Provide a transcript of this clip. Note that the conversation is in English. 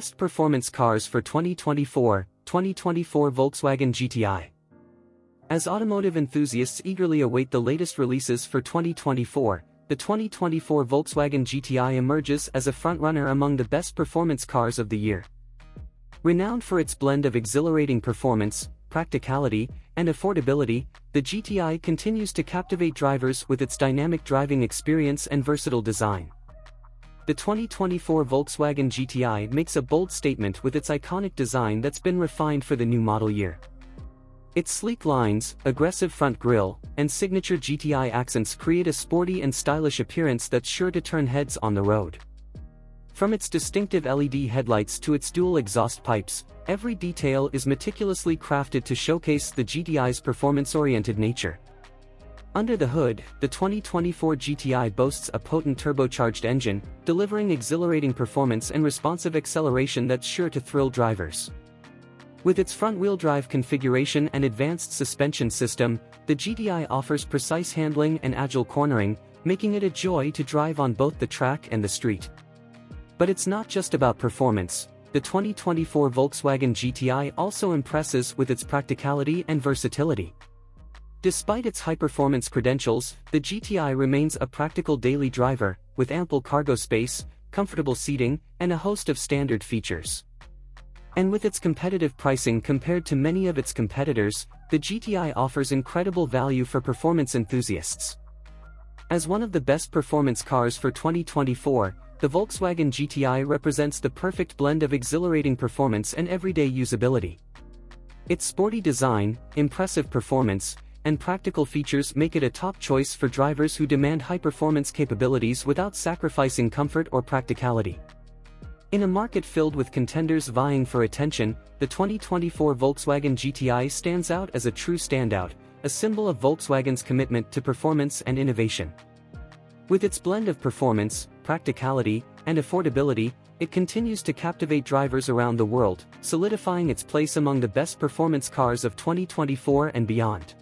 Best performance cars for 2024 Volkswagen GTI. As automotive enthusiasts eagerly await the latest releases for 2024, the 2024 Volkswagen GTI emerges as a frontrunner among the best performance cars of the year. Renowned for its blend of exhilarating performance, practicality, and affordability, the GTI continues to captivate drivers with its dynamic driving experience and versatile design. The 2024 Volkswagen GTI makes a bold statement with its iconic design that's been refined for the new model year. Its sleek lines, aggressive front grille, and signature GTI accents create a sporty and stylish appearance that's sure to turn heads on the road. From its distinctive LED headlights to its dual exhaust pipes, every detail is meticulously crafted to showcase the GTI's performance-oriented nature. Under the hood, the 2024 GTI boasts a potent turbocharged engine, delivering exhilarating performance and responsive acceleration that's sure to thrill drivers. With its front-wheel drive configuration and advanced suspension system, the GTI offers precise handling and agile cornering, making it a joy to drive on both the track and the street. But it's not just about performance. The 2024 Volkswagen GTI also impresses with its practicality and versatility. Despite its high-performance credentials, the GTI remains a practical daily driver, with ample cargo space, comfortable seating, and a host of standard features. And with its competitive pricing compared to many of its competitors, the GTI offers incredible value for performance enthusiasts. As one of the best performance cars for 2024, the Volkswagen GTI represents the perfect blend of exhilarating performance and everyday usability. Its sporty design, impressive performance, and practical features make it a top choice for drivers who demand high-performance capabilities without sacrificing comfort or practicality. In a market filled with contenders vying for attention, the 2024 Volkswagen GTI stands out as a true standout, a symbol of Volkswagen's commitment to performance and innovation. With its blend of performance, practicality, and affordability, it continues to captivate drivers around the world, solidifying its place among the best performance cars of 2024 and beyond.